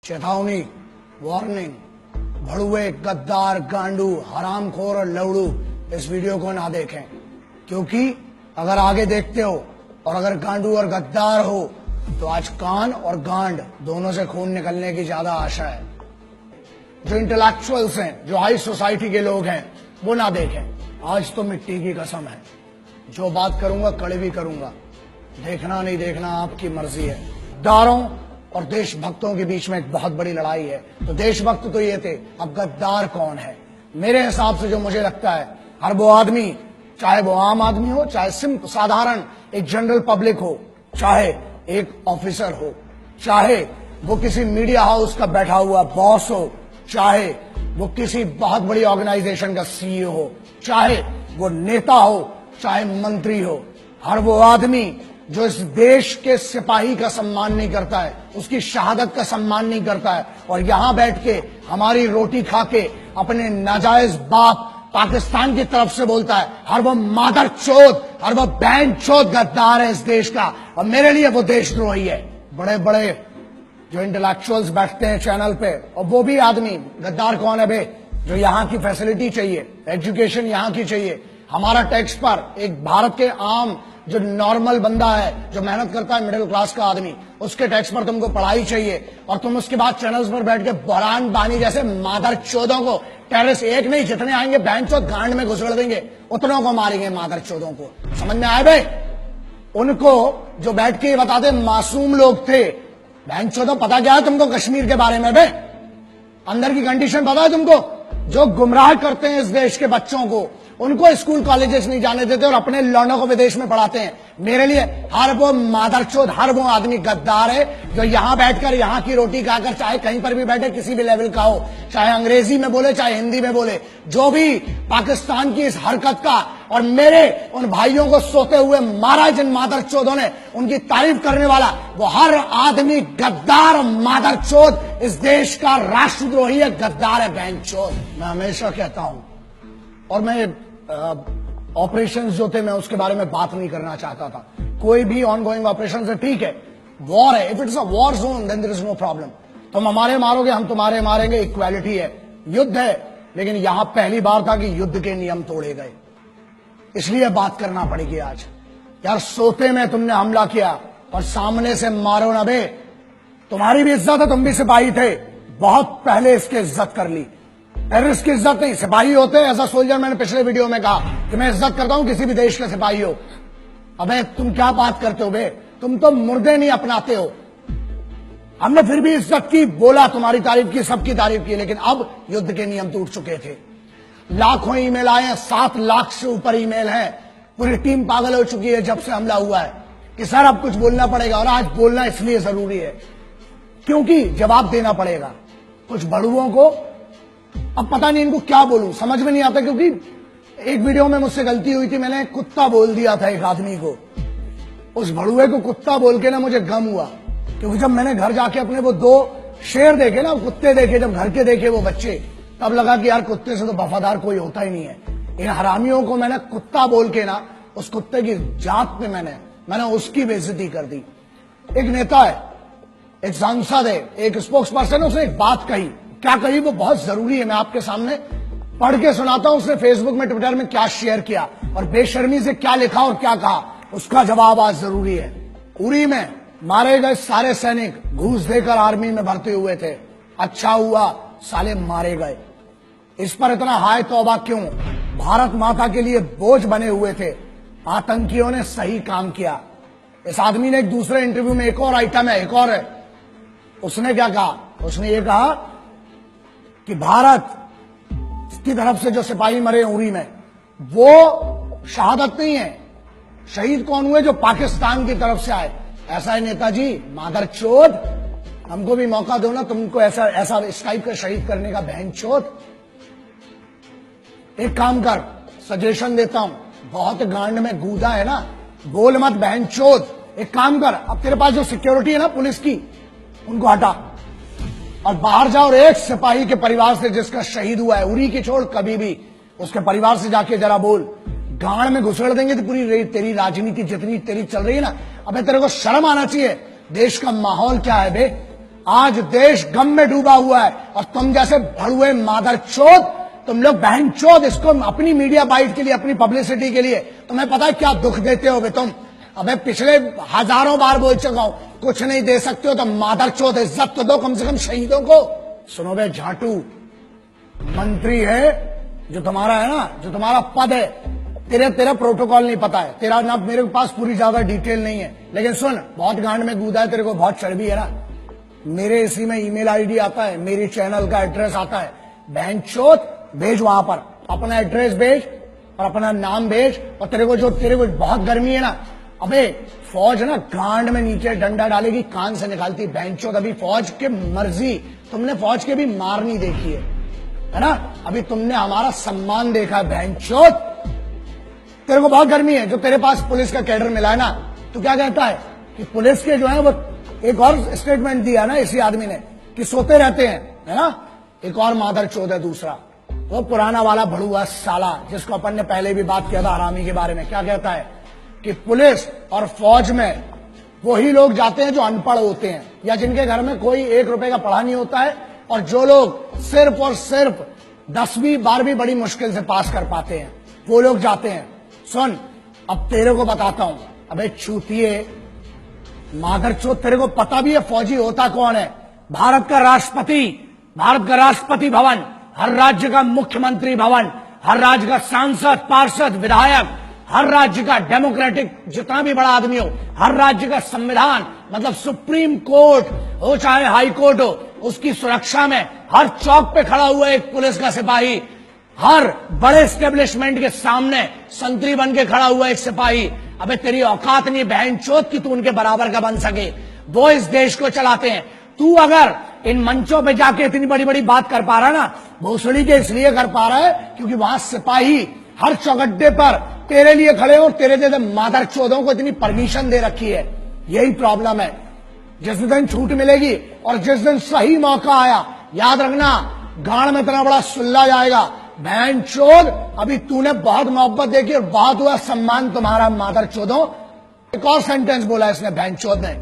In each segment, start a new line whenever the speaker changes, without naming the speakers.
चेतावनी, वार्निंग, भड़ुए, गद्दार, गांडू, हरामखोर और लवड़ू इस वीडियो को ना देखें, क्योंकि अगर आगे देखते हो और अगर गांडू और गद्दार हो तो आज कान और गांड दोनों से खून निकलने की ज्यादा आशा है। जो इंटेलेक्चुअल्स हैं, जो हाई सोसाइटी के लोग हैं, वो ना देखें। आज तो मिट्टी की कसम है, जो बात करूंगा कड़वी करूंगा, देखना नहीं देखना आपकी मर्जी है। गद्दारों और देशभक्तों के बीच में एक बहुत बड़ी लड़ाई है। तो देशभक्त तो ये थे, अब गद्दार कौन है? मेरे हिसाब से जो मुझे लगता है, हर वो आदमी, चाहे वो आम आदमी हो, चाहे सिंपल साधारण एक जनरल पब्लिक हो, चाहे एक ऑफिसर हो, चाहे वो किसी मीडिया हाउस का बैठा हुआ बॉस हो, चाहे वो किसी बहुत बड़ी ऑर्गेनाइजेशन का सीईओ हो, चाहे वो नेता हो, चाहे मंत्री हो, हर वो आदमी जो इस देश के सिपाही का सम्मान नहीं करता है, उसकी शहादत का सम्मान नहीं करता है, और यहां बैठ के हमारी रोटी खा के अपने नाजायज बाप पाकिस्तान की तरफ से बोलता है, हर वो मादर चोद, हर वो बहन चोद गद्दार है इस देश का, और मेरे लिए वो देशद्रोही है। बड़े बड़े जो इंटेलेक्चुअल्स बैठते हैं चैनल पे, और वो भी आदमी, गद्दार कौन है बे? जो यहाँ की फैसिलिटी चाहिए, एजुकेशन यहाँ की चाहिए, हमारा टैक्स पर एक भारत के आम जो नॉर्मल बंदा है, जो मेहनत करता है, मिडिल क्लास का आदमी, उसके टैक्स पर तुमको पढ़ाई चाहिए, और तुम उसके बाद चैनल्स पर बैठ के बहरान बानी जैसे मादर चौदों को, टेररिस्ट एक नहीं जितने आएंगे बहन चौथ गांड में घुसड़ देंगे, उतनों को मारेंगे मादर चौदों को। समझ में आए भाई? उनको जो बैठ के बताते मासूम लोग थे, बहन चौदों पता क्या है तुमको कश्मीर के बारे में? बे अंदर की कंडीशन पता है तुमको? जो गुमराह करते हैं इस देश के बच्चों को, उनको स्कूल कॉलेजेस नहीं जाने देते और अपने लौंडों को विदेश में पढ़ाते हैं। मेरे लिए हर वो मादरचोद, हर वो आदमी गद्दार है जो यहां बैठकर यहाँ की रोटी खाकर, चाहे कहीं पर भी बैठे, किसी भी लेवल का हो, चाहे अंग्रेजी में बोले चाहे हिंदी में बोले, जो भी पाकिस्तान की इस हरकत का और मेरे उन भाइयों को सोते हुए मारा जिन मादरचोदों ने, उनकी तारीफ करने वाला वो हर आदमी गद्दार मादरचोद, इस देश का राष्ट्रद्रोही है, गद्दार है, बहनचोद। मैं हमेशा कहता हूं, और मैं ऑपरेशंस जो थे मैं उसके बारे में बात नहीं करना चाहता था। कोई भी ऑनगोइंग ऑपरेशन है, ठीक है, वॉर है, if it is a war zone then there is no problem. तुम हमारे मारोगे, हम तुम्हारे मारेंगे, इक्वालिटी है, युद्ध है। लेकिन यहां पहली बार था कि युद्ध के नियम तोड़े गए, इसलिए बात करना पड़ेगी आज। यार सोते में तुमने हमला किया और सामने से मारो ना बे। तुम्हारी भी इज्जत है, तुम भी सिपाही थे, बहुत पहले इसकी इज्जत कर ली। टेररिस्ट की इज्जत नहीं, सिपाही होते हैं एज अ सोल्जर। मैंने पिछले वीडियो में कहा कि मैं इज्जत करता हूं किसी भी देश के सिपाही हो। अबे तुम क्या बात करते हो बे? तुम तो मुर्दे नहीं अपनाते हो। हमने फिर भी इज्जत की, बोला, तुम्हारी तारीफ की, सबकी तारीफ की, लेकिन अब युद्ध के नियम टूट चुके थे। लाखों ईमेल आए हैं, 7 लाख से ऊपर ईमेल है। पूरी टीम पागल हो चुकी है जब से हमला हुआ है कि सर अब कुछ बोलना पड़ेगा। और आज बोलना इसलिए जरूरी है क्योंकि जवाब देना पड़ेगा कुछ बड़ुओं को। अब पता नहीं इनको क्या बोलूं, समझ में नहीं आता, क्योंकि एक वीडियो में मुझसे गलती हुई थी, मैंने कुत्ता बोल दिया था एक आदमी को। उस भड़ुए को कुत्ता बोल के ना मुझे गम हुआ, क्योंकि जब मैंने घर जाके अपने वो 2 शेर देखे ना, कुत्ते देखे, जब घर के देखे वो बच्चे, तब लगा कि यार कुत्ते से तो वफादार कोई होता ही नहीं है। इन हरामियों को मैंने कुत्ता बोल के ना, उस कुत्ते की जात पे मैंने उसकी बेइज्जती कर दी। एक नेता है, एक सांसद है, एक स्पोक्स पर्सन है, उसने एक बात कही। क्या कही वो बहुत जरूरी है, मैं आपके सामने पढ़ के सुनाता हूं। उसने फेसबुक में, ट्विटर में क्या शेयर किया और बेशर्मी से क्या लिखा और क्या कहा, उसका जवाब आज जरूरी है। उरी में मारे गए सारे सैनिक घूस देकर आर्मी में भर्ती हुए थे, अच्छा हुआ साले मारे गए। इस पर इतना हाय तौबा क्यों? भारत माता के लिए बोझ बने हुए थे, आतंकियों ने सही काम किया। इस आदमी ने एक दूसरे इंटरव्यू में, एक और आइटम है, एक और है, उसने क्या कहा? उसने ये कहा कि भारत की तरफ से जो सिपाही मरे उरी में, वो शहादत नहीं है। शहीद कौन हुए? जो पाकिस्तान की तरफ से आए। ऐसा है नेताजी, मादरचोद, हमको भी मौका दो ना, तुमको ऐसा इस टाइप का शहीद करने का, बहनचोद। एक काम कर, सजेशन देता हूं, बहुत गांड में गूदा है ना, बोल मत बहनचोद। एक काम कर, अब तेरे पास जो सिक्योरिटी है ना पुलिस की, उनको हटा और बाहर जाओ और एक सिपाही के परिवार से जिसका शहीद हुआ है, उरी की छोड़, कभी भी उसके परिवार से जाके जरा बोल। गांड में घुसड़ देंगे तो पूरी तेरी राजनीति जितनी तेरी चल रही है ना। अबे तेरे को शर्म आना चाहिए। देश का माहौल क्या है बे? आज देश गम में डूबा हुआ है और तुम जैसे भड़ुए मादरचोद, तुम लोग बहनचोद इसको अपनी मीडिया बाइट के लिए, अपनी पब्लिसिटी के लिए, तुम्हें पता है क्या दुख देते हो बे तुम। अबे पिछले हजारों बार बोल चुका हूं, कुछ नहीं दे सकते हो तो मादरचोद इज्जत तो दो कम से कम शहीदों को। सुनो बे झाटू, मंत्री है जो तुम्हारा है ना, जो तुम्हारा पद है, तेरा प्रोटोकॉल नहीं पता है, तेरा ना मेरे पास पूरी ज्यादा डिटेल नहीं है, लेकिन सुन, बहुत गांड में कूदा है, तेरे को बहुत चर्बी है ना। मेरे इसी में ईमेल आईडी आता है, मेरी चैनल का एड्रेस आता है, बहनचोद भेज, वहां पर अपना एड्रेस भेज और अपना नाम भेज। और तेरे को बहुत गर्मी है ना, अबे फौज ना गांड में नीचे डंडा डालेगी, कान से निकालती बहनचोद। अभी फौज के मर्जी, तुमने फौज के भी मार नहीं देखी है ना, अभी तुमने हमारा सम्मान देखा है बहनचोद। तेरे को बहुत गर्मी है, जो तेरे पास पुलिस का कैडर मिला है ना, तो क्या कहता है कि पुलिस के जो है वो, एक और स्टेटमेंट दिया ना इसी आदमी ने कि सोते रहते हैं, है ना। एक और मादरचोद है दूसरा, वो पुराना वाला भड़ुआ साला जिसको अपन ने पहले भी बात किया था हरामी के बारे में। क्या कहता है कि पुलिस और फौज में वही लोग जाते हैं जो अनपढ़ होते हैं या जिनके घर में कोई 1 रुपए का पढ़ा नहीं होता है, और जो लोग सिर्फ और सिर्फ 10वीं 12वीं बड़ी मुश्किल से पास कर पाते हैं, वो लोग जाते हैं। सुन, अब तेरे को बताता हूं, अबे चूतिए मादरचोद, तेरे को पता भी है फौजी होता कौन है? भारत का राष्ट्रपति, भारत का राष्ट्रपति भवन, हर राज्य का मुख्यमंत्री भवन, हर राज्य का सांसद, पार्षद, विधायक, हर राज्य का डेमोक्रेटिक जितना भी बड़ा आदमी हो, हर राज्य का संविधान, मतलब सुप्रीम कोर्ट हो चाहे हाई कोर्ट हो, उसकी सुरक्षा में हर चौक पे खड़ा हुआ एक पुलिस का सिपाही, हर बड़े एस्टेब्लिशमेंट के सामने संतरी बन के खड़ा हुआ एक सिपाही। अबे तेरी औकात नहीं बहनचोद कि तू उनके बराबर का बन सके। वो इस देश को चलाते हैं। तू अगर इन मंचों पे जाके इतनी बड़ी बड़ी बात कर पा रहा है ना, भोसड़ी के इसलिए कर पा रहा है क्योंकि वहां सिपाही हर चौगड्डे पर तेरे लिए खड़े हो, तेरे जैसे मादरचोदों को इतनी परमिशन दे रखी है। यही प्रॉब्लम है। जिस दिन छूट मिलेगी और जिस दिन सही मौका आया, याद रखना गांड में इतना बड़ा सुल्ला जाएगा। बहनचोद, अभी तूने बहुत मोहब्बत देखी और बहुत हुआ सम्मान तुम्हारा मादरचोदों। एक और सेंटेंस बोला इसने बहनचोद ने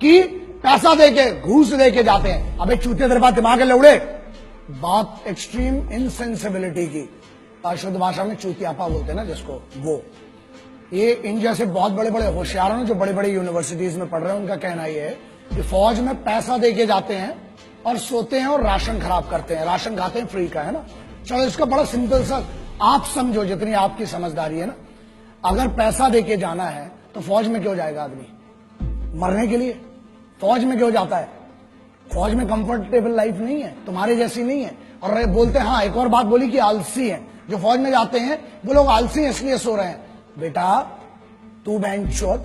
कि पैसा देके, घूस देके जाते हैं। अबे चूते तेरे पास दिमाग है लौड़े। बात एक्सट्रीम इनसेंसिबिलिटी की, शुद्ध भाषा में चूतियापा बोलते हैं ना जिसको, वो ये इन जैसे बहुत बड़े बड़े होशियारों जो बड़े बड़े यूनिवर्सिटीज में पढ़ रहे हैं, उनका कहना यह है कि फौज में पैसा देके जाते हैं और सोते हैं और राशन खराब करते हैं, राशन खाते हैं फ्री का, है ना। चलो इसका बड़ा सिंपल सा आप समझो, जितनी आपकी समझदारी है ना, अगर पैसा देके जाना है तो फौज में क्यों जाएगा आदमी? मरने के लिए। फौज में क्यों जाता है? फौज में कंफर्टेबल लाइफ नहीं है, तुम्हारे जैसी नहीं है। और बोलते हैं, हाँ एक और बात बोली कि आलसी है जो फौज में जाते हैं, वो लोग आलसी हैं इसलिए सो रहे हैं। बेटा तू बहनचोद,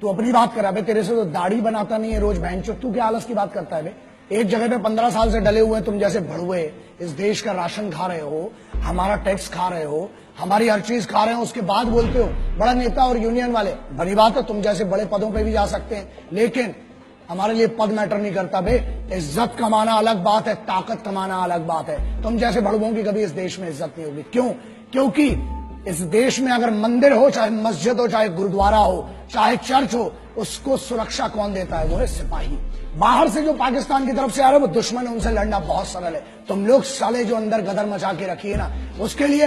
तू अपनी बात कर रहा है, तेरे से तो दाढ़ी बनाता नहीं है रोज बहनचोद, तू क्या आलस की बात करता है बे? एक जगह पे 15 साल से डले हुए तुम जैसे भड़ुए इस देश का राशन खा रहे हो, हमारा टैक्स खा रहे हो, हमारी हर चीज खा रहे हो, उसके बाद बोलते हो बड़ा नेता और यूनियन वाले। बड़ी बात है, तुम जैसे बड़े पदों पे भी जा सकते हैं, लेकिन हमारे लिए पद मैटर नहीं करता बे। इज्जत कमाना अलग बात है, ताकत कमाना अलग बात है। तुम जैसे भड़ुओं की कभी इस देश में इज्जत नहीं होगी। क्यों? क्योंकि इस देश में अगर मंदिर हो, चाहे मस्जिद हो, चाहे गुरुद्वारा हो, चाहे चर्च हो, उसको सुरक्षा कौन देता है? वो है सिपाही। बाहर से जो पाकिस्तान की तरफ से आ रहे हैं वो दुश्मन है, उनसे लड़ना बहुत सरल है। तुम लोग साले जो अंदर गदर मचा के रखी है ना, उसके लिए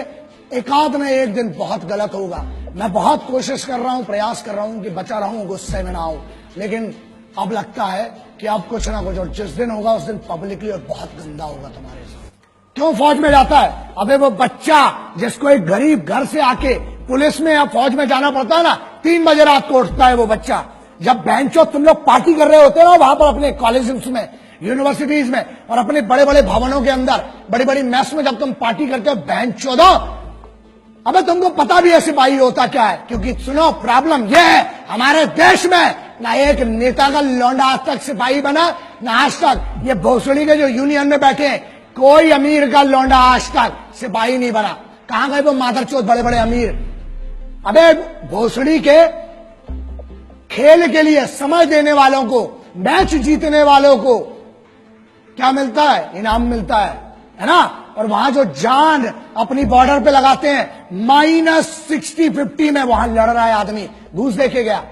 एकाध में एक दिन बहुत गलत होगा। मैं बहुत कोशिश कर रहा हूं, प्रयास कर रहा हूं कि बचा रहूं, गुस्से में ना आऊं, लेकिन अब लगता है कि अब कुछ ना कुछ, और जिस दिन होगा उस दिन पब्लिकली और बहुत गंदा होगा तुम्हारे साथ। क्यों फौज में जाता है? अबे वो बच्चा जिसको एक गरीब घर से आके पुलिस में या फौज में जाना पड़ता है ना, 3 बजे रात को उठता है वो बच्चा। जब बेंचो तुम लोग पार्टी कर रहे होते हो ना वहां पर अपने कॉलेज में, यूनिवर्सिटीज में और अपने बड़े बड़े भवनों के अंदर, बड़ी बड़ी मैस में जब तुम पार्टी करते हो बेंचो दो, अबे तुमको पता भी है सिपाही होता क्या है। क्योंकि सुनो, प्रॉब्लम यह है हमारे देश में, ना एक नेता का लौंडा आज तक सिपाही बना, ना आज तक ये भोसड़ी के जो यूनियन में बैठे हैं, कोई अमीर का लौंडा आज तक सिपाही नहीं बना। कहां गए वो मादरचोद बड़े बड़े अमीर? अबे भोसड़ी के खेल के लिए समय देने वालों को, मैच जीतने वालों को क्या मिलता है? इनाम मिलता है ना। और वहां जो जान अपनी बॉर्डर पे लगाते हैं, -60 50 में वहां लड़ रहा है आदमी, घूस देके गया,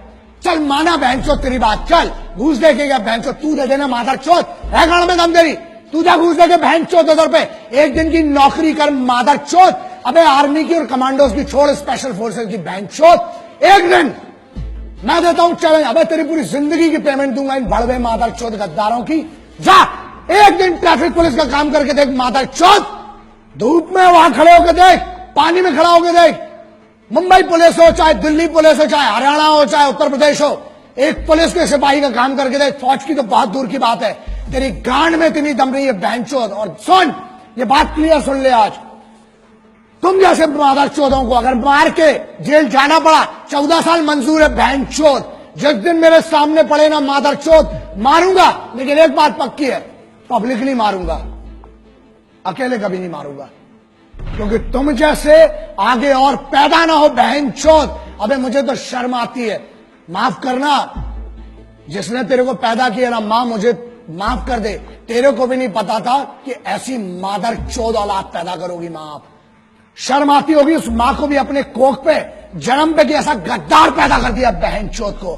चल माना बहनचोद तेरी बात, चल घूस दे के क्या बहनचोद, तू दे देना मादरचोद, है गाड़ में दम तेरी, तू जा घूस दे के बहनचोद उधर पे, एक दिन की नौकरी कर मादरचोद। अबे आर्मी की और कमांडोज की छोड़, स्पेशल फोर्सेज की बहनचोद, एक दिन मैं देता हूं चैलेंज, अबे तेरी पूरी जिंदगी की पेमेंट दूंगा इन बड़वे मादरचोद गद्दारों की। जा एक दिन ट्रैफिक पुलिस का काम करके देख मादरचोद, धूप में वहां खड़े होकर देख, पानी में खड़ा होकर देख, मुंबई पुलिस हो चाहे दिल्ली पुलिस हो चाहे हरियाणा हो चाहे उत्तर प्रदेश हो, एक पुलिस के सिपाही का काम करके देख, फौज की तो बहुत दूर की बात है, तेरी गांड में इतनी दम रही है बहनचोद। और सुन, ये बात क्लियर सुन ले, आज तुम जैसे मादरचोदों को अगर मार के जेल जाना पड़ा, 14 साल मंजूर है बहनचोद। जिस दिन मेरे सामने पड़े ना मादरचोद, मारूंगा, लेकिन एक बात पक्की है, पब्लिकली मारूंगा, अकेले कभी नहीं मारूंगा, क्योंकि तुम जैसे आगे और पैदा ना हो बहनचोद। अबे मुझे तो शर्म आती है, माफ करना, जिसने तेरे को पैदा किया ना मां, मुझे माफ कर दे, तेरे को भी नहीं पता था कि ऐसी मादरचोद औलाद पैदा करोगी मां आप। शर्म आती होगी उस मां को भी अपने कोख पे जन्म पे कि ऐसा गद्दार पैदा कर दिया बहनचोद को।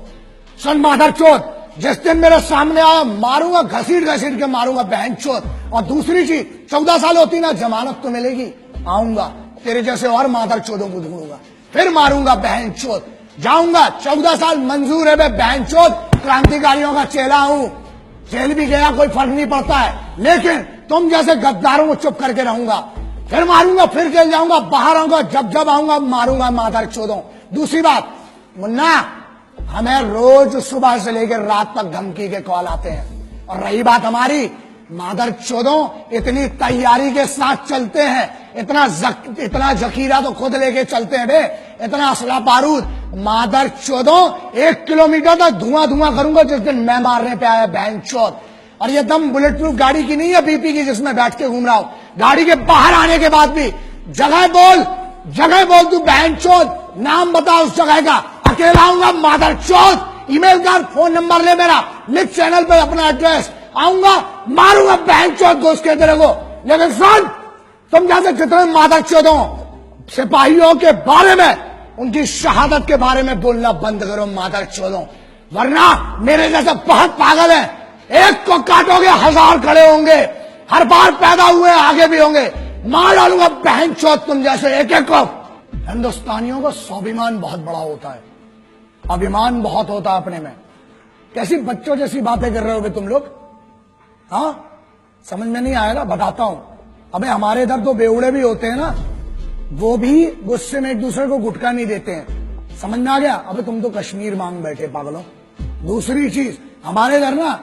सुन मादरचोद, जिस दिन मेरे सामने आया मारूंगा, घसीट घसीट के मारूंगा बहनचोद। और दूसरी चीज, 14 साल होती ना जमानत तो मिलेगी, आऊंगा तेरे जैसे और मादरचोदों को ढूंढूंगा, फिर मारूंगा बहनचोद, जाऊंगा। 14 साल मंजूर है बहनचोद, क्रांतिकारियों का चेला हूं, जेल भी गया कोई फर्क नहीं पड़ता है, लेकिन तुम जैसे गद्दारों को चुप करके रहूंगा, फिर मारूंगा, फिर जेल जाऊंगा, बाहर आऊंगा, जब जब आऊंगा मारूंगा मादरचोदों। दूसरी बात मुन्ना, हमें रोज सुबह से लेकर रात तक धमकी के कॉल आते हैं, और रही बात हमारी, मादरचोदों इतनी तैयारी के साथ चलते हैं, इतना जखीरा तो खुद लेके चलते हैं बे, इतना असला बारूद, मादरचोदों 1 किलोमीटर तक धुआं धुआं करूंगा जिस दिन मैं मारने पे आया बहनचोद। और ये दम बुलेट प्रूफ गाड़ी की नहीं है बीपी की जिसमें बैठ के घूम रहा हूं, गाड़ी के बाहर आने के बाद भी जगह बोल तू बहनचोद, नाम बता उस जगह का, अकेला आऊंगा मादरचोद, ईमेल कर, फोन नंबर ले मेरा, लिख चैनल पे अपना एड्रेस, आऊंगा मारूंगा बहनचोद घुस के तेरे को। लेकिन सुन, तुम जैसे कितने मादरचोदों सिपाहियों के बारे में, उनकी शहादत के बारे में बोलना बंद करो मादरचोदों, वरना मेरे जैसे बहुत पागल है, एक को काटोगे 1000 खड़े होंगे, हर बार पैदा हुए आगे भी होंगे, मार डालूंगा बहनचोद तुम जैसे एक एक को। हिंदुस्तानियों का स्वाभिमान बहुत बड़ा होता है, अभिमान बहुत होता है अपने में। कैसी बच्चों जैसी बातें कर रहे हो तुम लोग, हाँ समझ में नहीं आएगा, बताता हूं। अबे हमारे इधर तो बेवड़े भी होते हैं ना, वो भी गुस्से में एक दूसरे को गुटका नहीं देते हैं, समझ में आ गया। अबे तुम तो कश्मीर मांग बैठे पागलों। दूसरी चीज, हमारे इधर ना,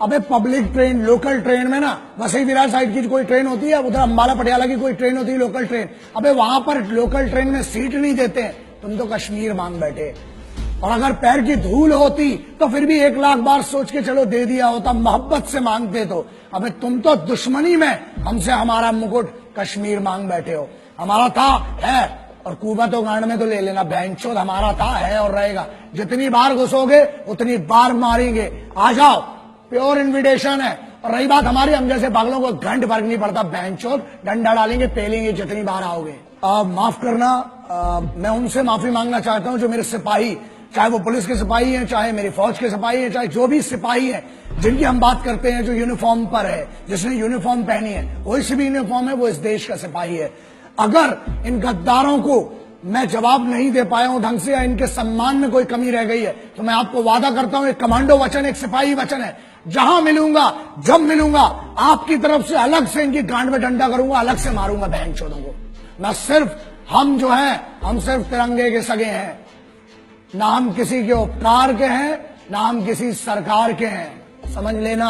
अबे पब्लिक ट्रेन, लोकल ट्रेन में ना, वसई विरार साइड की कोई ट्रेन होती है, उधर अंबाला पटियाला की कोई ट्रेन होती है लोकल ट्रेन, अबे वहां पर लोकल ट्रेन में सीट नहीं देते हैं, तुम तो कश्मीर मांग बैठे। और अगर पैर की धूल होती तो फिर भी 1 लाख बार सोच के चलो दे दिया होता, मोहब्बत से मांगते तो। अबे तुम तो दुश्मनी में हमसे हमारा मुकुट कश्मीर मांग बैठे हो। हमारा था, है, और कुबत और गांड में तो ले लेना बहनचोद, हमारा था, है और रहेगा। जितनी बार घुसोगे उतनी बार मारेंगे, आ जाओ, प्योर इन्विटेशन है। और रही बात हमारी, हम जैसे पागलों को घंट फर्क नहीं पड़ता बहनचोद, डंडा डालेंगे, पेलेंगे जितनी बार आओगे। माफ करना, मैं उनसे माफी मांगना चाहता हूं जो मेरे सिपाही, चाहे वो पुलिस के सिपाही हैं, चाहे मेरी फौज के सिपाही हैं, चाहे जो भी सिपाही हैं जिनकी हम बात करते हैं, जो यूनिफॉर्म पर है, जिसने यूनिफॉर्म पहनी है, कोई सी भी यूनिफॉर्म है, वो इस देश का सिपाही है। अगर इन गद्दारों को मैं जवाब नहीं दे पाया हूं ढंग से, या इनके सम्मान में कोई कमी रह गई है, तो मैं आपको वादा करता हूं, एक कमांडो वचन, एक सिपाही वचन है, जहां मिलूंगा, जब मिलूंगा, आपकी तरफ से अलग से इनकी गांड में डंडा करूंगा, अलग से मारूंगा बहनचोदों को। मैं सिर्फ, हम जो हैं, हम सिर्फ तिरंगे के सगे हैं, ना हम किसी के उपकार के हैं, ना हम किसी सरकार के हैं, समझ लेना,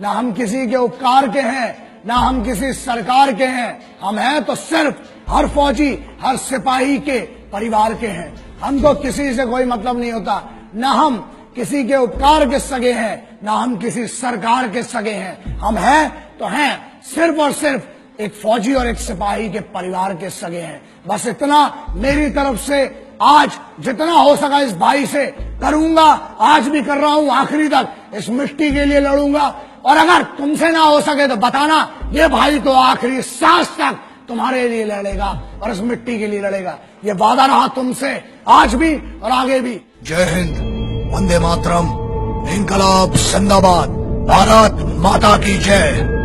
ना हम किसी के उपकार के हैं, ना हम किसी सरकार के हैं, हम हैं तो सिर्फ हर फौजी, हर सिपाही के परिवार के हैं। हमको किसी से कोई मतलब नहीं होता, ना हम किसी के उपकार के सगे हैं, ना हम किसी सरकार के सगे हैं, हम हैं तो हैं सिर्फ और सिर्फ एक फौजी और एक सिपाही के परिवार के सगे हैं। बस इतना मेरी तरफ से आज जितना हो सका इस भाई से करूंगा, आज भी कर रहा हूं, आखिरी तक इस मिट्टी के लिए लड़ूंगा। और अगर तुमसे ना हो सके तो बताना, ये भाई तो आखिरी सांस तक तुम्हारे लिए लड़ेगा और इस मिट्टी के लिए लड़ेगा। ये वादा रहा तुमसे, आज भी और आगे भी। जय हिंद। वंदे मातरम, इनकलाब जिंदाबाद, भारत माता की जय।